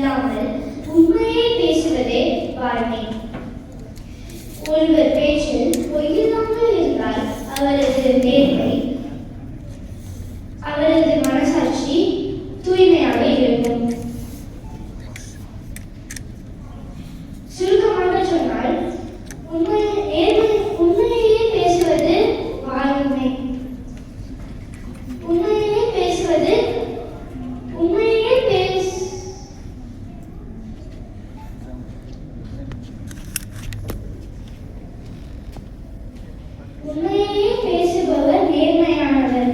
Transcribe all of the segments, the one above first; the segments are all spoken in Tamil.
இல்லாமல் உண்மையை பேசுவதே வாழ்க்கை. ஒருவர் பேச்சில் பொய்யில்லாமல் இருந்தால் அவரது நேர்மை, அவரது மனசாட்சி தூய்மையாக இருக்கும். சுருக்கமாக சொன்னால் உண்மையே பேசுவது வாழ்க்கை. உண்மையே பேசுவது உண்மையே பேசுபவர் நேர்மையானவர்.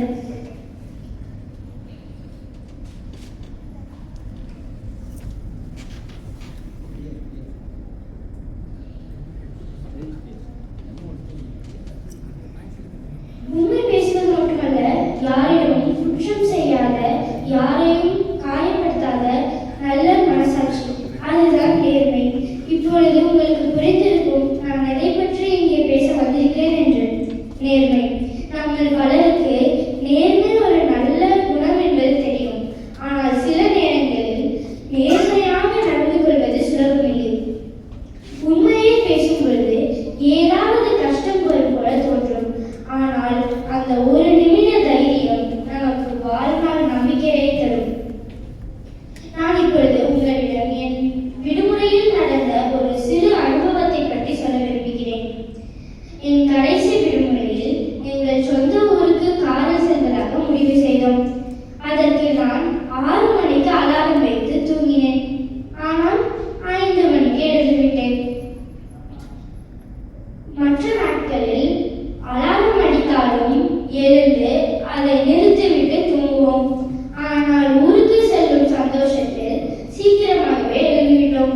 உண்மை பேசுவது மட்டுமல்ல, யாரிடமும் குற்றம் செய்யாத, யாரையும் காயப்படுத்தாத நல்ல மனசாட்சி, அதுதான் நேர்மை. இப்பொழுது உங்களுக்கு புரிந்திருக்கும் நான் எதை பற்றி இங்கே பேச வந்திருக்கிறேன் என்று. நேர்மை. நம்மில் பலருக்கு நேர்மை ஒரு நல்ல குணம் என்பது தெரியும். ஆனால் சில நேரங்களில் நேர்மையாக நடந்து கொள்வது சுலபமில்லை. உண்மையை பேசும் பொழுது ஏதாவது கஷ்டம் வரும் போல தோன்றும். ஆனால் அந்த ஒரு நிமிட தைரியம் நமக்கு வாழ்நாள் நம்பிக்கையை தரும். நான் இப்பொழுது உங்களிடம் என் விடுமுறையில் நடந்த ஒரு சிறு அனுபவத்தை பற்றி சொல்ல விரும்புகிறேன். என் கடைசி விடுமுறையில் எங்கள் சொந்த ஊருக்கு காரில் செல்வதாக முடிவு செய்தோம். அதற்கு நான் 6 மணிக்கு அலாரம் வைத்து தூங்கினேன். ஆனால் 5 மணிக்கு எழுந்துவிட்டேன். மற்ற நாட்களில் அலாரம் அடித்தாலும் எழுந்து அதை நிறுத்திவிட்டு தூங்குவோம். ஆனால் ஊருக்கு செல்லும் சந்தோஷத்தில் சீக்கிரமாகவே எழுந்துவிட்டோம்.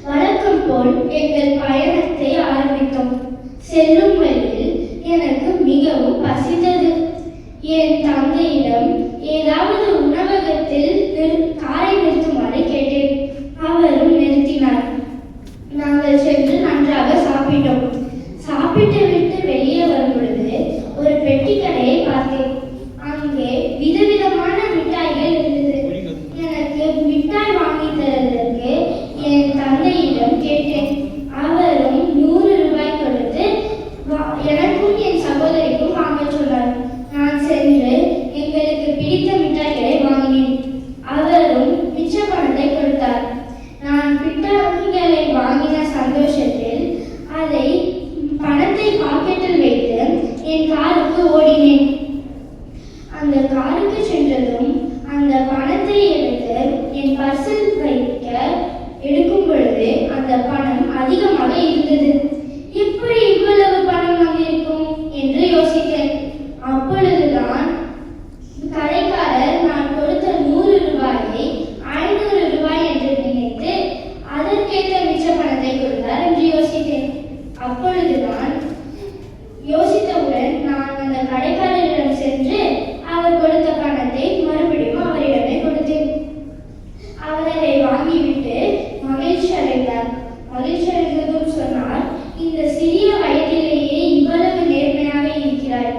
வழக்கம் போல் எங்கள் பயணத்தை ஆரம்பித்தோம். செல்லும் வழியில் எனக்கு மிகவும் பசித்தது. என் தந்தையிடம் ஏதாவது உணவகத்தில் காரை நிறுத்துமாறு கேட்டேன். அவரும் நிறுத்தினார். நாங்கள் சென்று நன்றாக சாப்பிட்டோம். சாப்பிட்டு விட்டு வெளியே வரும் பொழுது ஒரு பெட்டி கடையை பார்த்தேன். அங்கே விதவிதமான மிட்டாய்கள் இருந்தது. எனக்கு மிட்டாய் வாங்கி தருவதற்கு என் தந்தையிடம் கேட்டேன். அவரும் 100 ரூபாய் கொடுத்து எனக்கும் என் சகோதரிக்கும் வாங்க சொன்னார். நான் சென்று எங்களுக்கு பிடித்த மிட்டாய்களை வாங்கினேன். அவரும் மிச்ச பணத்தை கொடுத்தார். நான் மிட்டாய்களை வாங்கின சந்தோஷத்தில் அதை பணத்தை பாக்கெட்டில் வைத்து என் காருக்கு ஓடினேன். அந்த காருக்கு சென்றதும் அந்த பணத்தை எடுத்து என் பர்சில் வைக்க எடுக்கும் பொழுது அந்த பணம் அதிகமாக இருந்தது. எப்படி இவ்வளவு பணம் வந்திருக்கும் என்று யோசித்தேன். அப்பொழுதுதான் கடைக்காரர் நான் கொடுத்த 100 ரூபாயை 500 ரூபாய் என்று நினைத்து அதற்கேற்ற மிச்ச பணத்தை கொடுத்தார் என்று யோசித்தேன். அப்பொழுதுதான் யோசித்தவுடன் நான் அந்த கடைக்காரரிடம் சென்று அவர் கொடுத்த பணத்தை மறுபடியும் அவரிடமே கொடுத்தேன். அவர் அதை வாங்கிவிட்டு மகிழ்ச்சி அடைந்தார். மகிழ்ச்சி அடைந்ததும் சொன்னார், இந்த சிறிய வயதிலேயே இவ்வளவு நேர்மையாக இருக்கிறாய்.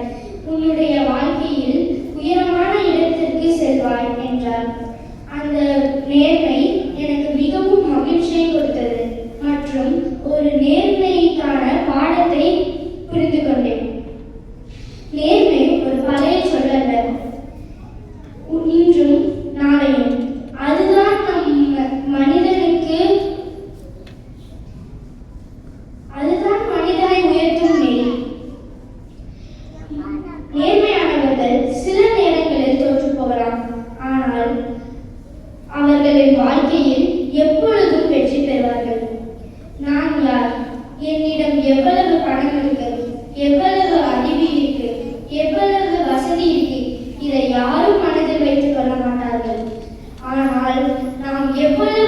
உன்னுடைய வாழ்க்கையில் உயரமான இடத்திற்கு செல்வாய் என்றார். அந்த நேர்மை எனக்கு மிகவும் மகிழ்ச்சியை கொடுத்தது மற்றும் ஒரு நேர்மைக்கான பாடத்தை புரிந்து கொண்டேன். நேர்மை ஒரு பழைய சொல்லல்ல, இன்றும் நாளையும். அதுதான் மனிதனை உயர்த்தும் நெறி. நேர்மையானவர்கள் சில நேரங்களில் தோற்று போகலாம், ஆனால் அவர்களின் வாழ்க்கையில் எப்பொழுதும் வெற்றி பெறுவார்கள். நான் யார்? என்னிடம் எவ்வளவு பணம் இருக்கு, எவ்வளவு அறிவு இருக்கு, எவ்வளவு வசதி இருக்கு, இதை யாரும் மனதில் வைத்துக் கொள்ள மாட்டார்கள். ஆனால் நாம் எவ்வளவு